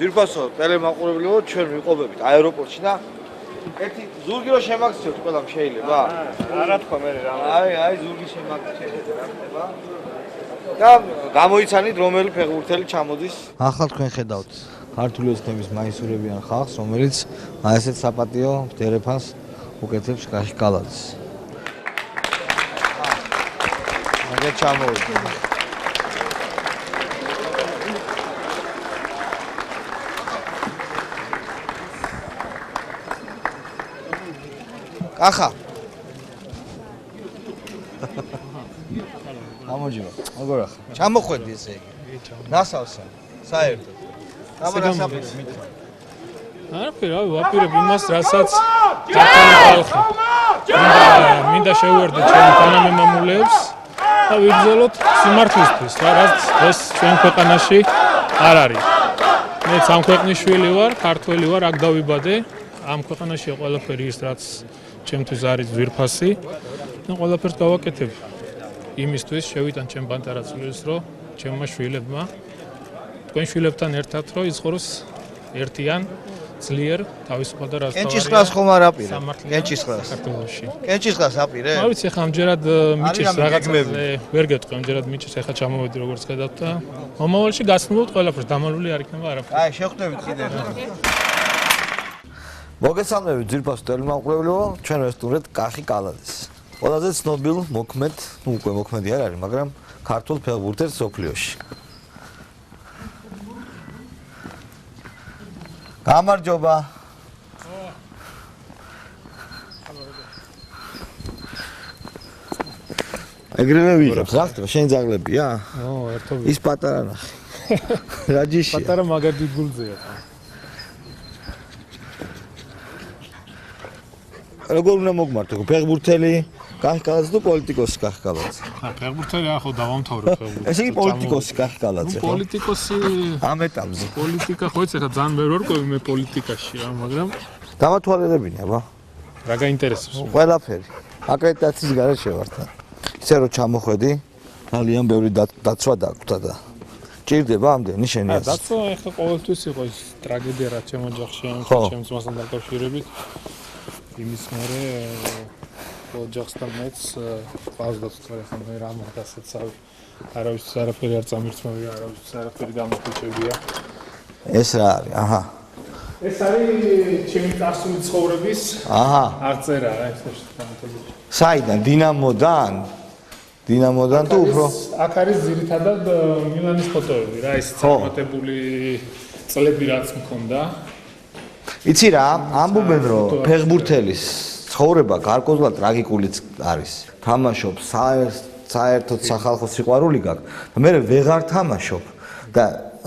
ძირფასო ტელემაყურებლებო ჩვენ ვიყოფებით აეროპორტში და ერთი ზურგი რო შემაგცევთ ყველამ შეიძლება? არა თქვა მე რა. აი ზურგი შემაგცევთ რა ხდება? და გამოიცანით რომელი ფეხბურთელი ჩამოდის. ახლა თქვენ ხედავთ ქართული ოცნების მაისურებიან ხალხს, რომელიც ასეთ საპატიო დერეფანს უკეთებს კაში კალაძის. მაგე ჩამოვიდა. კახა. ამოჯერა. როგორ ახლა? ჩამოხვედი ესე იგი. ნასავსა. საერთოდ. არაფერი, ვაპირებ იმას, რასაც ჯანმრთელი ხალხი. მინდა შევუერთდეთ ჩემი თანამემამულეებს და ვიბრძოლოთ სიმართლისთვის, რაც ეს ჩვენ ქვეყანაში არ არის. მე სამ ქვეყნის შვილი ვარ, ქართველი ვარ, აქ დავიბადე. ამ ქვეყანაში ყველაფერი ის, რაც ჩემთვის არის ძვირფასი და ყველაფერს გავაკეთებ. იმისთვის შევიტან ჩემ ბანტარაცულს, რომ ჩემმა შვილებმა თქვენ შვილებთან ერთად რომ იცხოვროს ერთიან ძლიერ თავისუფალ და რასთავარი. კენჭისყრას ხომ არ აპირებ? კენჭისყრას. საქართველოში. კენჭისყრას აპირებ? არ ვიცი, ხა ამჯერად მიჭირს რაღაცაზე, ვერ გეტყვი, ამჯერად მიჭირს, ეხლა ჩამოვედი როგორც ხედავთ და მომავალში გასმულობთ ყველაფერს, დამალული არ იქნება არაფერი. აი, შევხვდებით კიდევ. მოგესალმებით ძირფასო ტელემაყურებლებო, ჩვენ ვესტუმრეთ კახი კალაძის. ყველაზე ცნობილ მოქმედ, უკვე მოქმედი არ არის, მაგრამ ქართულ ფეხბურთელს სოფლიოში. გამარჯობა. ეგრევე ვიღებ, რა ხდება, შენ ძაღლებია? ერთობი. ის პატარა ნახე. რა ჯიშია? პატარა მაგარი გულზეა. როგორ უნდა მოგმართო? ფეხბურთელი, კახი კალაძე თუ პოლიტიკოსი კახი კალაძე? ფეხბურთელი ახლა დავამთავრე ფეხბურთს. ესე იგი პოლიტიკოსი კახი კალაძე ხო? პოლიტიკოსი ამ ეტაპზე. პოლიტიკა ხო იცი, ხა ძალიან ვერ ვარკვევი მე პოლიტიკაში რა, მაგრამ დამათვალიერებინა ბა. რა გაინტერესებს? ყველაფერი. აკრედიტაციის გარეშე ვარ თან. ისე რომ ჩამოხვედი, ძალიან ბევრი დაცვა დაგვდა და ჭირდება ამდენი შენი აზრით. დაცვა ახლა ყოველთვის იყო ის ტრაგედია რა ჩემ ოჯახში, ჩემს მასთან დაკავშირებით. იმის მერე ოჯახსთან მეც ყავს დაცვა ხომ მე რა მაგასაცავ არავის არაფერი არ წამირწმევია, არავის არაფერი დამოუკიდებლია. ეს რა არის? აჰა. ეს არის ჩემი წარსული ცხოვრების აღწერა რა ეს შემთხვევაში. საიდან? დინამოდან? დინამოდან თუ უფრო? აქ არის ძირითადად მილანის ფოტოები რა, ეს წარმატებული წლები რაც მქონდა. იცი რა, ამბობენ რომ ფეხბურთელის ცხოვრება გარკვეულად ტრაგიკულიც არის. თამაშობს საერთოდ სახალხო სიყვარული გაქვს და მე ვეღარ თამაშობ და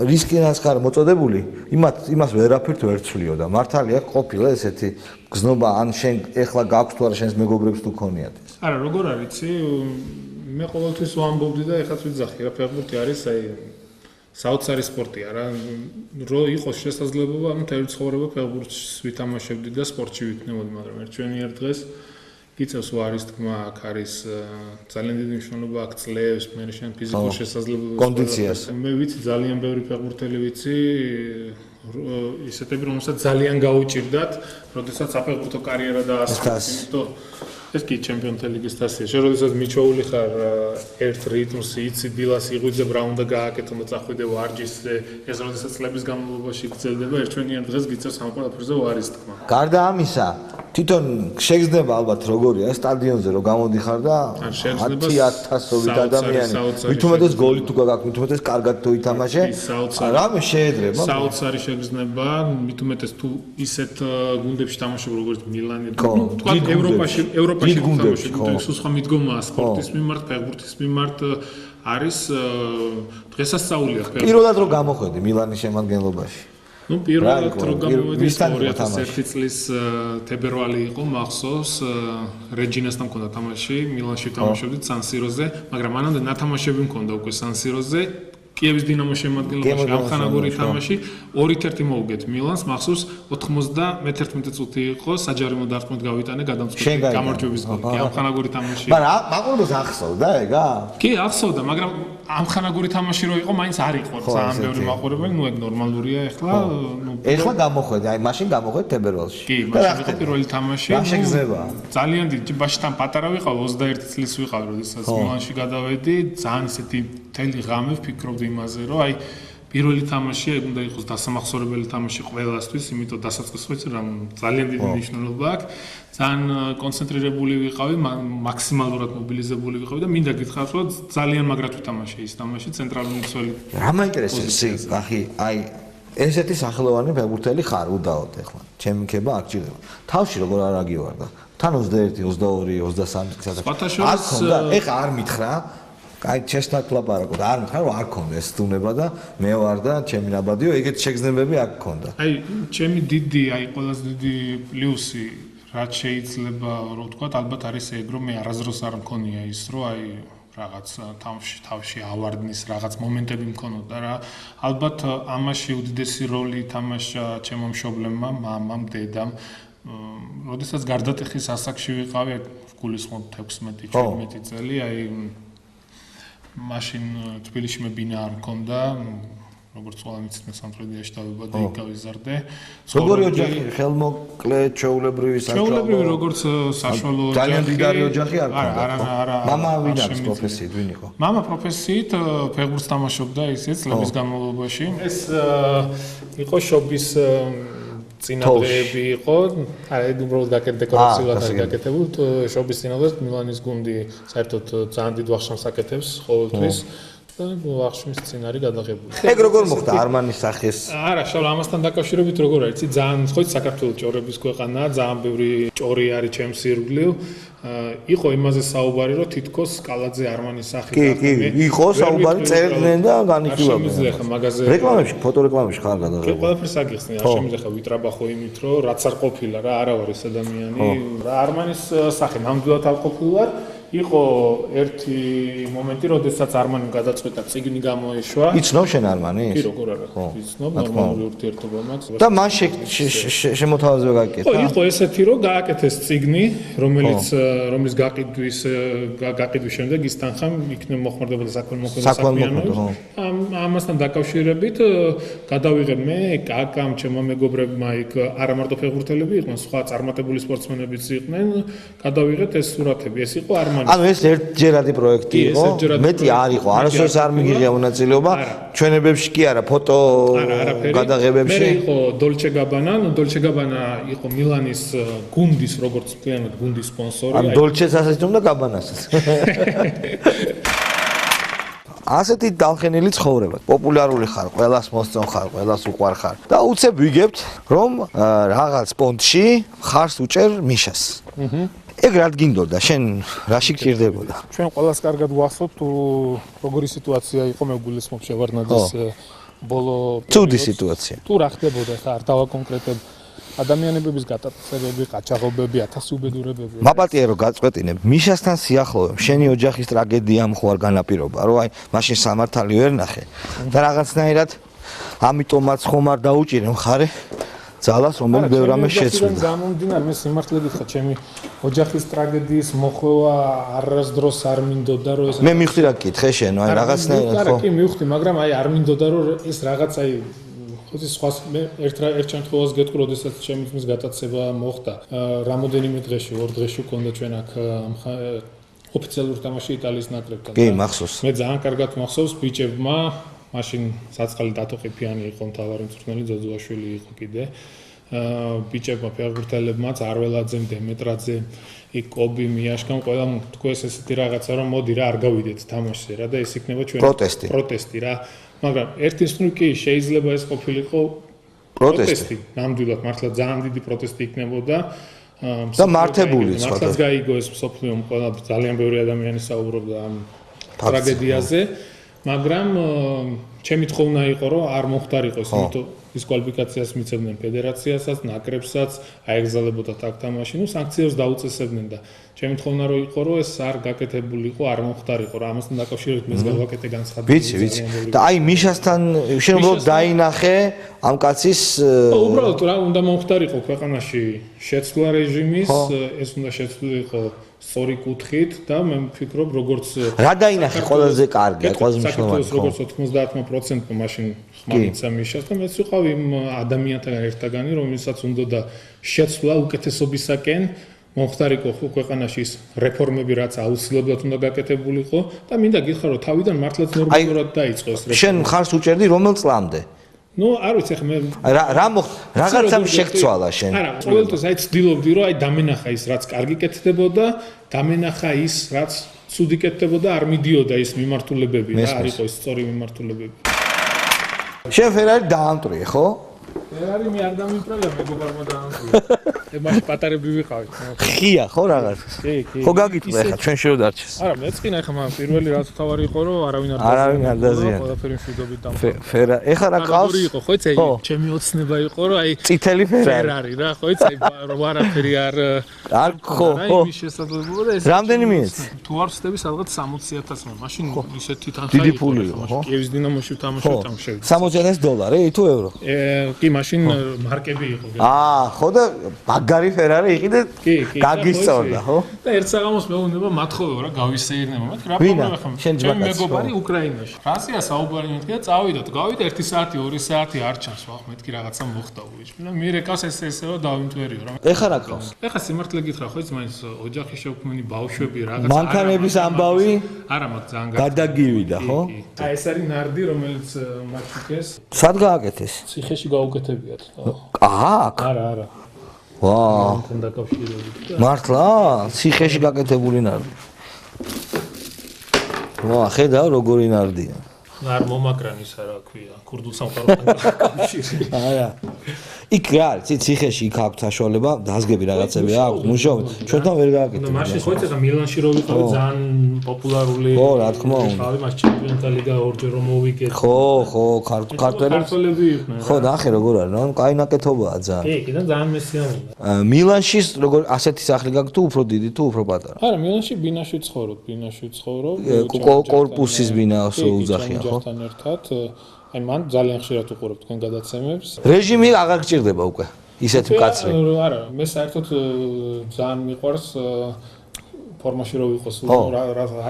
რისკინას ხარ მოწოდებული, იმას ვერაფერთ ვერ ცვლიო და მართალია ყოფილა ესეთი გზნობა ან შენ ეხლა გაქვს თუ არა შენს მეგობრებს თუ ქონიათ ეს. არა, როგორ არის, იცი, მე ყოველთვის ვამბობდი და ეხლაც ვიძახი რა, ფეხბურთი არის აი საოცარი სპორტია რა, რომ იყოს შესაძლებლობა მთელი ცხოვრება ფეხბურთს ვითამაშებდი და სპორტში ვიქნებოდი, მაგრამ ერთვენიერ დღეს გიწევს ვარის თქმა, აქ არის ძალიან დიდი მნიშვნელობა აქ წლებს, მე შენ ფიზიკურ შესაძლებლობებს კონდიციას. მე ვიცი ძალიან ბევრი ფეხბურთელი ვიცი, ისეთები რომელსაც ძალიან გაუჭირდათ, როდესაც საფეხბურთო კარიერა დაასრულა. ეს კი ჩემპიონთა ლიგის თასია. შენ როდესაც მიჩვეული ხარ ერთ რიტმს, იცი დილას იღვიძებ რა უნდა გააკეთო და წახვიდე ვარჯიშზე, ეს როდესაც წლების განმავლობაში გრძელდება, ერთვენიან დღეს გიწევს ამ ყველაფერზე ვარის თქმა. გარდა ამისა, თვითონ შეგრძნება ალბათ როგორია სტადიონზე რომ გამოდიხარ და 10,000-ობით ადამიანი, მithumetes გოლი თუ გაქვს, მithumetes კარგად თუ ითამაშე, რამე შეედრება. საოცარი შეგრძნება, მithumetes თუ ისეთ გუნდებში თამაშობ როგორც მილანი, თქვა ევროპაში თამაშობ, სხვა მიდგომაა სპორტის მიმართ, ფეხბურთის მიმართ არის დღესასწაულია ფეხბურთი. პირველად რომ გამოხვედი მილანის შემადგენლობაში. ნუ პირველად რომ გამოვედი 2001 წლის თებერვალი იყო მახსოვს, რეჯინასთან მქონდა თამაში, მილანში თამაშობდით სან-სიროზე, მაგრამ მანამდე ნათამაშები მქონდა უკვე სან-სიროზე. კიევის დინამოს შემადგენლობაში ამხანაგური თამაში 2-1 მოუგეთ მილანს, მახსოვს 91 წუთი იყო საჯარიმო დარტყმით გავიტანე გადამწყვეტი გამარჯვების გოლი. კი ამხანაგური თამაში. მაგრამ მაყურებელს ახსოვდა ეგა? კი, ახსოვდა, მაგრამ ამხანაგური თამაში რო იყო, მაინც არ იყო ძალიან ბევრი მაყურებელი, ნუ ეგ ნორმალურია ეხლა, ეხლა გამოხედე, აი მაშინ გამოხედე თებერვალში. კი, მაშინ იყო პირველი თამაში. რა შეგრძნება? ძალიან დიდი, ბაშთან პატარა ვიყავ, 21 წლის ვიყავ, როდესაც მილანში გადავედი, ძალიან ისეთი მთელი ღამე ვფიქრობდი იმაზე, რომ აი პირველი თამაშია, ეგ უნდა იყოს დასამახსოვრებელი თამაში ყველასთვის, იმიტომ დასაწყისს ვიცი რა ძალიან დიდი მნიშვნელობა აქვს. ძალიან კონცენტრირებული ვიყავი, მაქსიმალურად მობილიზებული ვიყავი და მინდა გითხრათ, რომ ძალიან მაგრად ვთამაშე ის თამაში ცენტრალური მცველი. რა მაინტერესებს, ახი, აი ესეთი სახელოვანი ფეხბურთელი ხარ უდაოდ ეხლა. ჩემი მქება აქ ჭირდება. თავში როგორ არ აგივარდა? თან 21, 22, 23 წელს. არ ქონდა, ეხლა არ მითხრა. აი ჩესნაკ ლაპარაკობ და არ მითხრა რომ არ ქონდა ეს სტუნება და მე ვარ და ჩემი ნაბადიო ეგეთ შეგრძნებები აქ ქონდა. აი ჩემი დიდი, აი ყველაზე დიდი პლუსი რაც შეიძლება რომ ვთქვა, ალბათ არის ეგ რომ მე არასდროს არ მქონია ის რომ აი რაღაც თავში ავარდნის რაღაც მომენტები მქონოდა რა. ალბათ ამაში უდიდესი როლი ითამაშა ჩემო მშობლებმა, მამამ, დედამ. როდესაც გარდატეხის ასაკში ვიყავი, გულისხმობ 16-17 წელი, აი მაშინ თბილისში მე ბინა არ მქონდა, როგორც ყველა მიცით მე სამტრედიაში დავიბადე, იქ გავიზარდე. როგორი ოჯახი, ხელმოკლე, ჩვეულებრივი საშუალო. ჩვეულებრივი როგორც საშუალო ოჯახი. ძალიან დიდარი ოჯახი არ ქონდა. არა. მამა ვინ არის პროფესიით, ვინ იყო? მამა პროფესიით ფეხბურთს თამაშობდა ისე წლების განმავლობაში. ეს იყო შობის წინადრეები იყო, არა ეგ უბრალოდ დეკორაციულად არის გაკეთებული, შობის წინადრეს მილანის გუნდი საერთოდ ძალიან დიდ ვახშამს აკეთებს ყოველთვის და ვახშმის წინარი გადაღებული. ეგ როგორ მოხდა არმანის სახეს? არა, შალო ამასთან დაკავშირებით როგორ არის, იცი, ძალიან ხო საქართველოს ჭორების ქვეყანაა, ძალიან ბევრი ჭორი არის ჩემს ირგვლივ. იყო იმაზე საუბარი, რომ თითქოს კალაძე არმანის სახით ახლა იყო საუბარი, წერდნენ და განიხილავდნენ. შემიძლია ხა მაღაზე რეკლამებში, ფოტორეკლამებში ხარ გადაღებული. ყველაფერს აგიხსნი, არ შემიძლია ხა ვიტრაბახო იმით, რომ რაც არ ყოფილა რა, არა ვარ ეს ადამიანი. არმანის სახე ნამდვილად არ ყოფილა. იყო ერთი მომენტი, როდესაც არმანიმ გადაწყვეტა წიგნი გამოეშვა. იცნობ შენ არმანის? კი, როგორ არა. იცნობ, ნორმალური ურთიერთობა მაქვს. და მან შემოთავაზება გააკეთა? ხო, იყო ესეთი, რომ გააკეთეს წიგნი, რომლის გაყიდვის შემდეგ ის თანხამ იქნება მოხმარდებოდა საქველმოქმედო საქმიანობას. ამასთან დაკავშირებით გადავიღებ მე, კაკამ, ჩემო მეგობრებმა იქ არა მარტო ფეხბურთელები იყვნენ, სხვა წარმატებული სპორტსმენებიც იყვნენ, გადავიღეთ ეს სურათები. ეს იყო არმანი. ანუ ეს ერთჯერადი პროექტი იყო, მეტი არ იყო, არასდროს არ მიგიღია მონაწილეობა, ჩვენებებში კი არა, ფოტო გადაღებებში. მე იყო დოლჩე გაბანა, დოლჩე გაბანა იყო მილანის გუნდის, როგორც მთლიანად გუნდის სპონსორი. ანუ დოლჩეს ასეც უნდა გაბანასაც. ასეთი დალხენილი ცხოვრება. პოპულარული ხარ, ყველას მოსწონ ხარ, ყველას უყვარ ხარ. და უცებ ვიგებთ, რომ რაღაც პონტში ხარს უჭერ მიშას. ეგ რა გინდოდა, შენ რაში გჭირდებოდა? ჩვენ ყველას კარგად ვახსოვთ, როგორი სიტუაცია იყო, მე გულისხმობ შევარდნაძის ბოლო ცუდი სიტუაცია. თუ რა ხდებოდა, ხა არ დავაკონკრეტებ ადამიანების გატაცებები, ყაჩაღობები, ათასი უბედურებები. მაპატიერო გაწყვეტინებ, მიშასთან სიახლოვემ შენი ოჯახის ტრაგედია მხوار განაპირობა, რომ აი მაშინ სამართალი ვერ ნახე და რაღაცნაირად ამიტომაც ხომ არ დაუჭირე მხარე ძალას, რომელიც ბევრ რამეს შეცვლა. გამომდინარე, მე სიმართლე გითხრა, ჩემი ოჯახის ტრაგედიის მოხვევა არასდროს არ მინდოდა, რომ ეს მე მივხვდი რა გკითხე შენ, აი რაღაცნაირად ხო? არა, კი მივხვდი, მაგრამ აი არ მინდოდა, რომ ეს რაღაც აი ხოთი სხვა მე ერთ შემთხვევას გეტყვი, როდესაც ჩემი ძმის გატაცება მოხდა. რამოდენიმე დღეში, 2 დღეში მქონდა ჩვენ აქ ოფიციალური თამაში იტალიის ნაკრებთან. კი, მახსოვს. მე ძალიან კარგად მახსოვს ბიჭებმა მაშინ საწყალი დათოყიფიანი იყო მთავარი მწვრთნელი, ძოძუაშვილი იყო კიდე. ბიჭებმა ფეხბურთელებმაც არველაძემ, დემეტრაძემ, იქ კობი, მიაშკამ, ყველამ თქვეს ესეთი რაღაცა, რომ მოდი რა არ გავიდეთ თამაშზე რა და ეს იქნება ჩვენი პროტესტი რა. მაგრამ ერთის მხრივ კი შეიძლება ეს ყოფილიყო პროტესტი. ნამდვილად მართლა ძალიან დიდი პროტესტი იქნებოდა. და მართებული სხვა. მართლაც გაიგო ეს მსოფლიომ ყველა ძალიან ბევრი ადამიანი საუბრობდა ამ ტრაგედიაზე. მაგრამ ჩემი თხოვნა იყო რომ არ მოხდარიყოს, იმიტომ ის კვალიფიკაციას მიცემდნენ ფედერაციასაც, ნაკრებსაც, აეგზალებოდათ აქ თამაში, ნუ სანქციებს დაუწესებდნენ და ჩემი თხოვნა რო იყო რომ ეს არ გაკეთებულიყო, არ მოხდარიყო რა, ამასთან დაკავშირებით მეც გავაკეთე განცხადება. ვიცი. და აი მიშასთან შენ უბრალოდ დაინახე ამ კაცის უბრალოდ რა უნდა მოხდარიყო ქვეყანაში შეცვლა რეჟიმის, ეს უნდა შეცვლილიყო სწორი კუთხით და მე ვფიქრობ როგორც რა დაინახე ყველაზე კარგი, ყველაზე მნიშვნელოვანი ხო? როგორც 90%-მა მაშინ ხმარიცა მიშას და მეც ვიყავ იმ ადამიანთან ერთაგანი, რომელსაც უნდა შეცვლა უკეთესობისაკენ მოხდარიყო ქვეყანაში ის რეფორმები, რაც აუცილებლად უნდა გაკეთებულიყო და მინდა გითხრა რომ თავიდან მართლაც ნორმალურად დაიწყო ეს რეფორმა. შენ ხარს უჭერდი რომელ წლამდე? ნუ არ ვიცი ხე მე რა რაღაცამ შეგცვალა შენ. არა, ყოველთვის აი ცდილობდი რომ აი დამენახა ის რაც კარგი კეთდებოდა, დამენახა ის რაც ცუდი კეთდებოდა, არ მიდიოდა ის მიმართულებები და არ იყო ის სწორი მიმართულებები. შენ ფერარი დაამტვრიე, ხო? ფერარი მე არ დამიმტრალე, მეგობარმა დაამტვრია. ემაში პატარები ვიყავით. ხია ხო რაღაც? კი. ხო გაგიტყვე ხა ჩვენ შევდარჩეს. არა, მეწყინა ხა მაგრამ პირველი რაც თავარი იყო რომ არავინ არ დაზიანდა. ყველაფერი მშვიდობით დამყარა. ფერა, ეხლა რა ყავს? იყო, ხო იცი, ჩემი ოცნება იყო რომ აი წითელი ფერარი რა, ხო იცი, რომ არაფერი არ ხო. იმის შესაძლებელია და ეს რამდენი მიეც? თუ არ ვსდები სადღაც 60,000-მა, მაშინ ისეთი თანხა დიდი ფული იყო, ხო? კიევის დინამოში ვთამაშობ ამ შევიდა. 60,000 დოლარი თუ ევრო? კი, მაშინ მარკები იყო. ხო და ბაგარი ფერარი იყიდე გაგისწორდა, ხო? და ერთ საღამოს მეუბნება მათხოვე რა გავისეირნება. მე რა ვინა? პრობლემა ხომ? შენ ჩემი მეგობარი უკრაინაში. რასია საუბარი მეთქი და წავიდოთ. გავიდე 1 საათი, 2 საათი არ ჩანს, ხო? მეთქი რაღაცა მოხდა უიჭი. და მე რეკავს ესეო დავიმტვერიო რა. ეხლა რა ყავს? ეხლა სიმართლე გითხრა, ხო იცი მაინც ოჯახი შევქმნი, ბავშვები რაღაც მანქანების ამბავი არა მაგ ძალიან გადაგივიდა, ხო? აი ეს არის ნარდი, რომელიც მაჩუკეს სად გააკეთეს? ციხეში გაუკეთებიათ. აქ? არა. ვა, თან დაკავშირებით. მართლა? ციხეში გაკეთებული ნარდი. ვა, ხედავ როგორი ნარდია. არ მომაკრან ისა რა ქვია, ქურდულ სამყაროსთან დაკავშირებით. არა. იქ რა არის, ციხეში იქ აქვს საშუალება, დაზგები რაღაცები აქვს, მუშაობთ. ჩვენთან ვერ გააკეთებია. მაშინ ხო იცი, მილანში რო ვიყავი ძალიან პოპულარული. ხო, რა თქმა უნდა. მას ჩემპიონთა ლიგა ორჯერ რომ მოვიგეთ. ხო, ქართველები იყვნენ. ხო, ნახე როგორ არის, რა, კაი ნაკეთობაა ძალიან. კი, და ძალიან მესიამოვნებდა. მილანში როგორ ასეთი სახლი გაქვს თუ უფრო დიდი თუ უფრო პატარა? არა, მილანში ბინაში ვცხოვრობ. კორპუსის ბინას უძახიან, ხო? თან ერთად აი მან ძალიან ხშირად უყურებ თქვენ გადაცემებს. რეჟიმი აღარ გჭირდება უკვე. ისეთ მკაცრი. არა, მე საერთოდ ძალიან მიყვარს ფორმაში რო ვიყოს,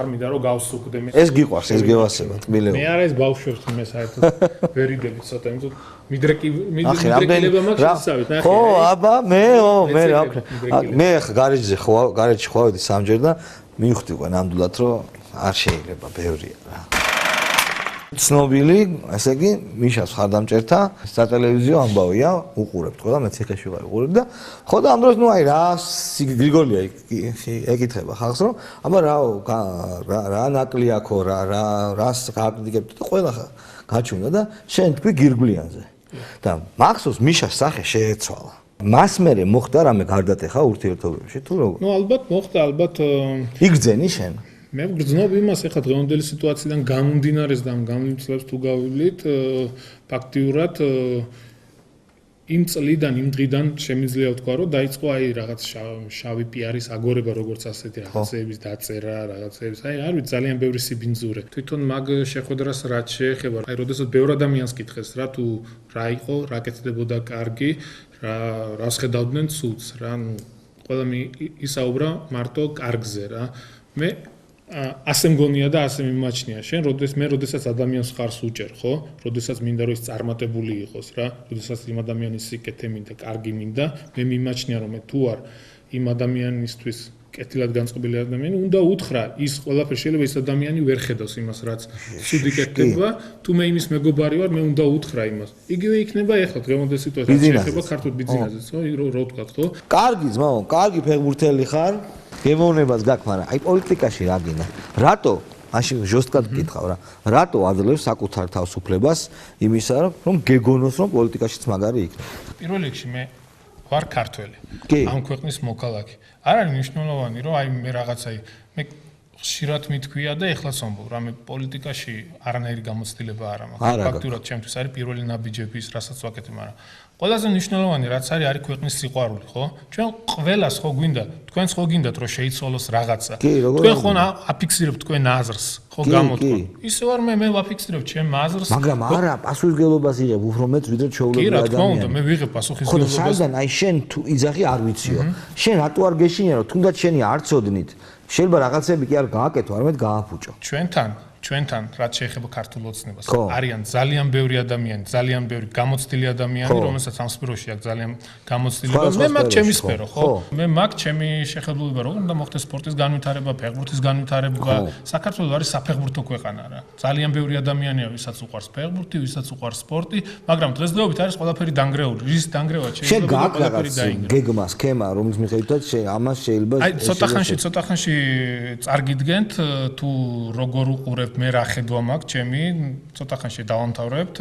არ მინდა რომ გავსუქდე მე. ეს გიყვარს, ეს გევასება, ტკბილეო. მე არა ეს ბავშვებს მე საერთოდ ვერიდები ცოტა, იმიტომ მიდრეკილება მაქვს შესავით, ნახე. ხო, აბა, მე რა ვქნა. მე გარეჯზე გარეჯში ხვავდი სამჯერ და მივხვდი უკვე ნამდვილად რომ არ შეიძლება, ბევრია რა. ცნობილი, ესე იგი, მიშას ხარდამჭერთა სატელევიზიო ამბავია, უყურებთ ყველა, მე ციხეში ვარ უყურებ და ხო და ამ დროს ნუ აი რა გრიგოლია ეკითხება ხალხს რომ აბა რა ნაკლი აქო რას გააკრიტიკებთ და ყველა გაჩვენა და შენ თქვი გირგვლიანზე. და მახსოვს მიშას სახე შეეცვალა. მას მერე მოხდა რამე გარდატეხა ურთიერთობებში თუ როგორ? ნუ ალბათ მოხდა, ალბათ იგრძენი შენ? მე ვგრძნობ იმას, ეხლა დღევანდელი სიტუაციიდან გამომდინარეს და ამ გამომწვევს თუ გავივლით, ფაქტიურად იმ წლიდან, იმ დღიდან შემიძლია ვთქვა, რომ დაიწყო აი რაღაც შავი პიარის აგორება, როგორც ასეთი რაღაცების დაწერა, რაღაცების, აი არ ვიცი, ძალიან ბევრი სიბინძურე. თვითონ მაგ შეხვედრას რაც შეეხება, აი როდესაც ბევრ ადამიანს კითხეს, რა თუ რა იყო, რა კეთდებოდა კარგი, რას ხედავდნენ ცუდს, რა, ყველა ისაუბრა მარტო კარგზე რა. მე ასე მგონია და ასე მიმაჩნია შენ, როდესაც ადამიანს ხარს უჭერ, ხო? როდესაც მინდა რომ ის წარმატებული იყოს რა, როდესაც იმ ადამიანის სიკეთე მინდა, კარგი მინდა, მე მიმაჩნია რომ მე თუ არ იმ ადამიანისთვის კეთილად განწყობილი ადამიანი უნდა უთხრა ის ყველაფერი შეიძლება ის ადამიანი ვერ ხედავს იმას რაც ცუდი კეთდება, თუ მე იმის მეგობარი ვარ, მე უნდა უთხრა იმას. იგივე იქნება ეხლა დღევანდელი სიტუაცია შეიძლება ქართულ ბიზნესზეც, ხო? რო ვთქვათ, ხო? კარგი ძმაო, კარგი ფეხბურთელი ხარ. გემოვნებას გაქვს, მაგრამ აი პოლიტიკაში რა გინდა? რატო? მაშინ ჟოსტკად გკითხავ რა. რატო აძლევს საკუთარ თავისუფლებას იმისა, რომ გეგონოს, რომ პოლიტიკაშიც მაგარი იქნება? პირველ რიგში მე ვარ ქართველი. კი. ამ ქვეყნის მოქალაქე. არ არის მნიშვნელოვანი, რომ აი მე რაღაცა მე ხშირად მithქვია და ეხლაც ვამბობ, რამე პოლიტიკაში არანაირი გამოცდილება არ აქვს. ფაქტურად ჩემთვის არის პირველი ნაბიჯები ის, რასაც ვაკეთებ, მაგრამ ყველაზე მნიშვნელოვანი რაც არის ქვეყნის სიყვარული, ხო? ჩვენ ყველას ხო გვინდა, თქვენს ხო გინდათ რომ შეიცვალოს რაღაცა. თქვენ ხო აფიქსირებთ თქვენ აზრს, ხო გამოთქვა. ისე ვარ მე ვაფიქსირებ ჩემ აზრს. მაგრამ არა, პასუხისგებლობას იღებ უფრო მეც ვიდრე ჩვეულებრივი ადამიანი. კი, რა თქმა უნდა, მე ვიღებ პასუხისგებლობას. ხო, საიდან აი შენ თუ იძახი არ ვიციო. შენ რატო არ გეშინია რომ თუნდაც შენი არ წოდნით? შეიძლება რაღაცები კი არ გააკეთო, არამედ გააფუჭო. ჩვენთან რაც შეეხება ქართულ ოცნებას, არიან ძალიან ბევრი ადამიანი, ძალიან ბევრი გამოცდილი ადამიანი, რომელსაც ამ სფეროში აქვს ძალიან გამოცდილება. მე მაგ ჩემი სფერო, ხო? მე მაგ ჩემი შეხედულება, რომ უნდა მოხდეს სპორტის განვითარება, ფეხბურთის განვითარება. საქართველო არის საფეხბურთო ქვეყანა რა. ძალიან ბევრი ადამიანია, ვისაც უყვარს ფეხბურთი, ვისაც უყვარს სპორტი, მაგრამ დღესდღეობით არის ყველაფერი დანგრეული. რის დანგრევა შეიძლება ყველაფერი დაინგრა. გეგმა, სქემა, რომლის მიხედვითაც ამას შეიძლება აი ცოტა ხანში წარგიდგენთ თუ როგორ უყურებთ მე რა ხედვა მაქვს ჩემი ცოტა ხანში დავამთავრებთ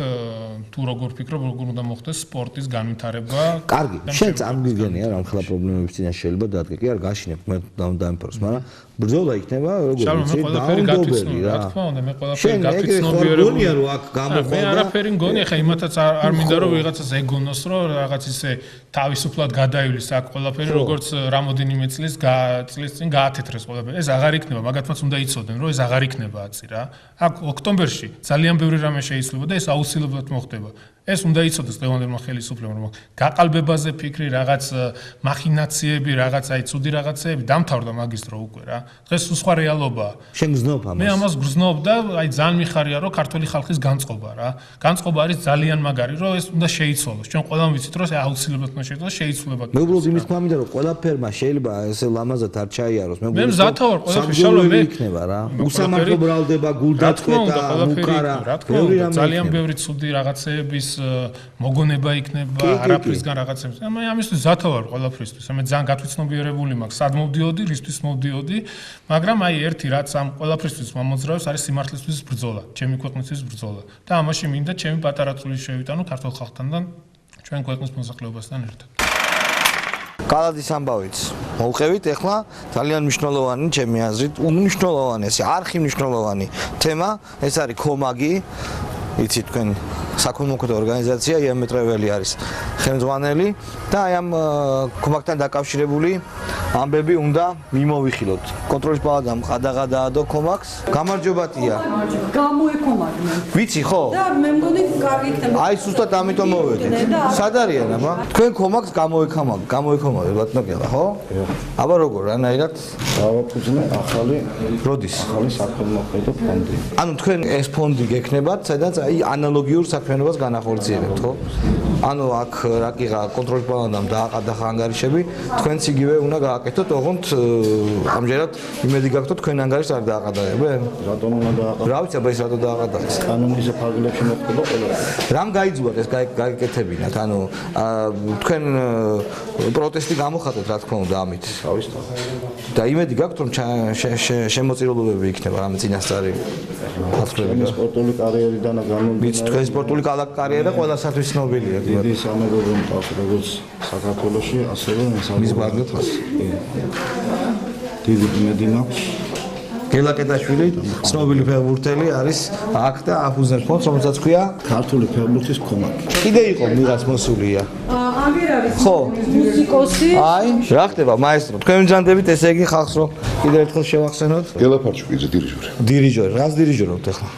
თუ როგორ ფიქრობ როგორ უნდა მოხდეს სპორტის განვითარება კარგი შენ წამგიგენია რა მხოლოდ პრობლემების წინაშე შეიძლება დადგე კი არ გაშინებ მე დამიფორს მაგრამ ბრძოლა იქნება როგორ ვიცი და გაუგებელი რა თქმა უნდა მე ყველაფერი გაფიცნობიერებული რომ აქ გამოხდა მე არაფერი მგონია ხა იმათაც არ მინდა რომ ვიღაცას ეგონოს რომ რაღაც ისე თავისუფლად გადაივლის აქ ყველაფერი როგორც რამოდენიმე წლის წინ გაათეთრეს ყველაფერი ეს აღარ იქნება მაგათმაც უნდა იცოდნენ რომ ეს აღარ იქნება აცი რა აქ ოქტომბერში ძალიან ბევრი რამე შეიძლება და ეს აუცილებლად მოხდება ეს უნდა იცოდეს დღევანდელმა ხელისუფლებამ რომ გაყალბებაზე ფიქრი რაღაც მახინაციები რაღაც აი ცუდი რაღაცეები დამთავრდა მაგის დრო უკვე რა დღეს სხვა რეალობაა შენ გზნობ ამას მე ამას გზნობ და აი ძალიან მიხარია რომ ქართული ხალხის განწყობა რა განწყობა არის ძალიან მაგარი რომ ეს უნდა შეიცვალოს ჩვენ ყველამ ვიცით რომ აუცილებლად უნდა შეიცვალოს შეიცვლება მე უბრალოდ იმის თქმა მინდა რომ ყველაფერმა შეიძლება ესე ლამაზად არ ჩაიაროს მე მზათა ვარ ყველაფერი შალო მე იქნება რა უსამართლო ბრალდება გულდაწყვეტა უკარა ძალიან ბევრი ცუდი რაღაცეების მოგონება იქნება არაფრისგან რაღაცებს. მე ამისთვის ზათა ვარ ყველაფრისთვის. მე ძალიან გათვითცნობიერებული მაქვს. სად მოვდიოდი, რისთვის მოვდიოდი, მაგრამ აი ერთი რაც ამ ყველაფრისთვის მომოძრაობს არის სიმართლისთვის ბრძოლა, ჩემი ქვეყნისთვის ბრძოლა. და ამაში მინდა ჩემი პატარა წვლილი შევიტანო ქართულ ხალხთან და ჩვენ ქვეყნის მოსახლეობასთან ერთად. კალადის ამბავიც მოვყევით ახლა ძალიან მნიშვნელოვანი ჩემი აზრით, უმნიშვნელოვანესი, არქიმნიშნულოვანი თემა, ეს არის კომაგი. იცით თქვენ საქველმოქმედო ორგანიზაცია იამეტრეველი არის ხელმძღვანელი და აი ამ კომაგთან დაკავშირებული ამბები უნდა მიმოვიხილოთ. კონტროლის პალატამ ყადაღადაადო კომაგს. გამარჯობათია. გამოეკომაგნენ. ვიცი ხო? და მე მგონი კარგი იქნება. აი ზუსტად ამიტომ მოვედით. სად არიან აბა? თქვენ კომაგს გამოეკომაგეთ ბატონო ხო? აბა როგორ რანაირად დავაფუძნე ახალი საქველმოქმედო ფონდი. ანუ თქვენ ეს ფონდი გექნებათ, სადაც აი ანალოგიურ საქმიანობას განახორციელებთ, ხო? ანუ აქ რაკიღა კონტროლის პალატამ დააყადა ანგარიშები, თქვენც იგივე უნდა გააკეთოთ, ოღონდ ამჯერად იმედი გაქვთ, თქვენ ანგარიშს არ დააყადაებენ? რატომ უნდა დააყადოთ? რა ვიცი, აბა ეს რატო დააყადაეს? კანონის ფარგლებში მოხდება ყველაფერი. რამ გაიძუათ ეს გაიკეთებინათ? ანუ თქვენ პროტესტი გამოხატეთ, რა თქმა უნდა, ამით. თავისთავად. და იმედი გაქვთ, რომ შემოწირულობები იქნება რამე წინასწარი ახსნები. სპორტული კარიერიდან ვიცი, თქვენი სპორტული კარიერა ყველასათვის ცნობილია. დიდი სამეგობრო მყავს როგორც საქართველოში, ასევე მის ბაგეთას. დიდი იმედი მაქვს. გელაკეტაშვილი, ცნობილი ფეხბურთელი არის აქ და აფუძნებს ფონდს, რომელსაც ქვია ქართული ფეხბურთის კომაგი. კიდე იყო მიღაც მოსულია. აგერ არის ხო. მუსიკოსი. აი, რა ხდება, მაესტრო? თქვენ ვიძანდებით, ესე იგი ხალხს რომ კიდე ერთხელ შევახსენოთ. გელაფარჩუკიძე დირიჟორი. დირიჟორი, რას დირიჟორობთ ახლა?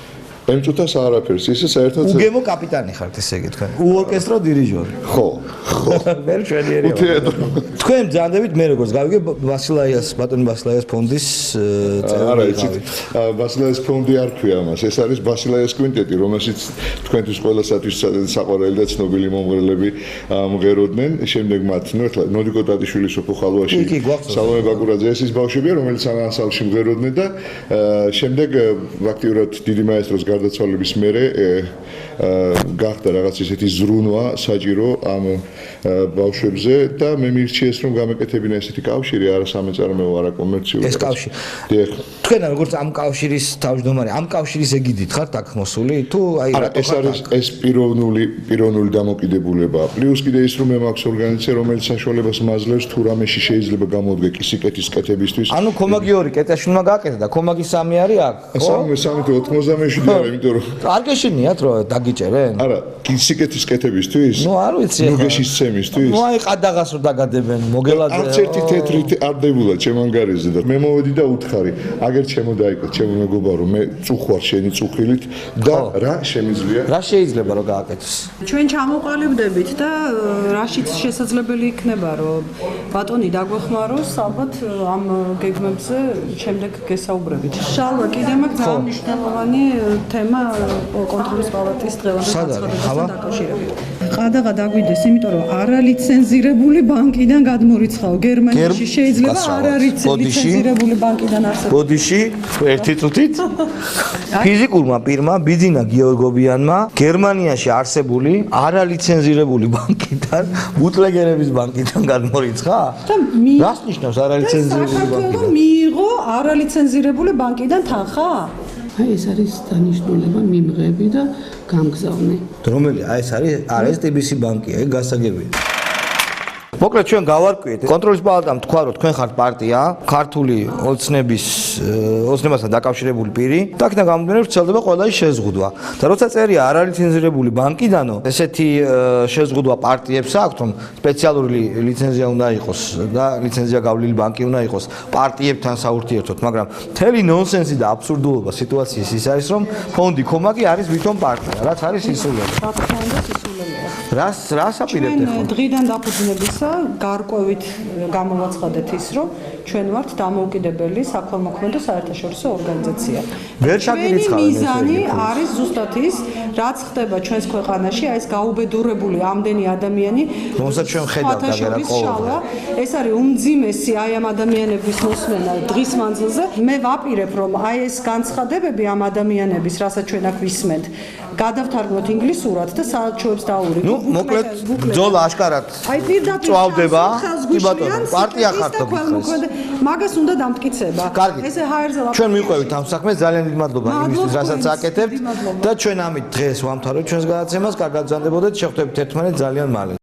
ემჭუთა საარაფერს, ისე საერთოდ უგემო კაპიტანი ხართ, ესე იგი თქვენ. უორკესტრო დირიჟორი. ხო. მე ჩვენიერია. თქვენ ვიძანდებით, მე როგორც გავიგე ბასილაიას, ბატონი ბასილაიას ფონდის წევრი. არა, იცით, ბასილაიას ფონდი არ ქვია მას. ეს არის ბასილაიას კვინტეტი, რომელშიც თქვენთვის ყველასათვის საყვარელი და ცნობილი მომღერლები მღეროდნენ. შემდეგ მათ, ნუ ეხლა ნოდიკო ტატიშვილი სოფო ხალვაში, სალომე ბაკურაძე ესის ბავშვებია, რომელიც ანსამბლში მღეროდნენ და შემდეგ აქტიურად დიდი მაესტროს გარდაცვალების მერე გახდა რაღაც ისეთი ზრუნვა საჭირო ამ ბავშვებზე და მე მირჩიეს რომ გამეკეთებინა ესეთი კავშირი არა სამეწარმეო არა კომერციული ეს კავშირი. დიახ. თქვენ როგორც ამ კავშირის თავმჯდომარე, ამ კავშირის ეგიდით ხართ აქ მოსული თუ აი არა ეს არის ეს პიროვნული დამოკიდებულება. პლუს კიდე ის რომ მე მაქვს ორგანიზაცია რომელიც საშუალებას მაძლევს თუ რამეში შეიძლება გამოვდგე კისიკეთის კეთებისთვის. ანუ კომაგი 2 კეტაშვილმა გააკეთა და კომაგი 3 არის აქ, ხო? 3-97 არა, იმიტომ რომ არ გეშინიათ რომ დაგიჭერენ? არა, კისიკეთის კეთებისთვის. ნუ არ ვიცი ნუ გეშის ცემისთვის. ნუ აი ყადაღას რომ დაგადებენ მოგელაძე. არც ერთი თეთრი არ დებულა ჩემ ანგარიზე და მე მოვედი და უთხარი, აგერ ჩემო დაიკო, ჩემო მეგობარო, მე წუხვარ შენი წუხილით და რა შემიძლია? რა შეიძლება რომ გააკეთოს? ჩვენ ჩამოყალიბდებით და რაშიც შესაძლებელი იქნება რომ ბატონი დაგვეხმაროს ალბათ ამ გეგმებზე შემდეგ გესაუბრებით. შალვა კიდე მაქვს ძალიან მნიშვნელოვანი თემა კონტროლის პალატის დღევანდელ განცხადებასთან დაკავშირებით. ყადაღა დაგვიდეს, იმიტომ რომ არალიცენზირებული ბანკიდან გადმორიცხაო. გერმანიაში შეიძლება არალიცენზირებული ბანკიდან არსებობს. ბოდიში ერთი წუთით ფიზიკურმა პირმა ბიძინა გიორგობიანმა გერმანიაში არსებული არალიცენზირებული ბანკიდან ბუტლეგერების ბანკიდან გადმორიცხა? რას ნიშნავს არალიცენზირებული ბანკიდან? მიიღო არალიცენზირებული ბანკიდან თანხა? აი ეს არის დანიშნულება მიმღები და გამგზავნე. რომელი აი ეს არის TBC ბანკია, ეგ გასაგებია. მოკლედ ჩვენ გავარკვიეთ კონტროლის პალატამ თქვა რომ თქვენ ხართ პარტია, ქართული ოცნებასთან დაკავშირებული პირი და აქედან გამომდინარე ვრცელდება ყველა ის შეზღუდვა. და როცა წერია არალიცენზირებული ბანკიდანო, ესეთი შეზღუდვა პარტიებს აქვთ, რომ სპეციალური ლიცენზია უნდა იყოს და ლიცენზია გავლილი ბანკი უნდა იყოს პარტიებთან საურთიერთოდ, მაგრამ მთელი ნონსენსი და აბსურდულობა სიტუაციის ის არის, რომ ფონდი კომაგი არის ვითომ პარტია, რაც არის სისულელე. რას აპირებთ ჩვენ დღიდან დაფუძნებისა გარკვევით გამოვაცხადეთ ის, რომ ჩვენ ვართ დამოუკიდებელი საქველმოქმედო საერთაშორისო ორგანიზაცია. ვერ ჩაგირიცხავენ ეს მიზანი არის ზუსტად ის, რაც ხდება ჩვენს ქვეყანაში, აი ეს გაუბედურებული ამდენი ადამიანი, რომელსაც ჩვენ ხედავთ აგერა ყოველდღე. ეს არის უმძიმესი აი ამ ადამიანების მოსმენა დღის მანძილზე. მე ვაპირებ, რომ აი ეს განცხადებები ამ ადამიანების, რასაც ჩვენ აქ ვისმენთ, გადავთარგმნოთ ინგლისურად და საელჩოებს დაურიგოთ. ნუ მოკლედ ბრძოლა აშკარად წვავდება. კი ბატონო, პარტია ხართ თქვენ. მაგას უნდა დამტკიცება. ესე ჰაერზე ჩვენ მიყვევით ამ საქმეს, ძალიან დიდი მადლობა იმისთვის, რასაც აკეთებთ და ჩვენ ამით დღეს ვამთავრებთ ჩვენს გადაცემას. კარგად გრძანდებოდეთ, შეხვდებით ერთმანეთს ძალიან მალე.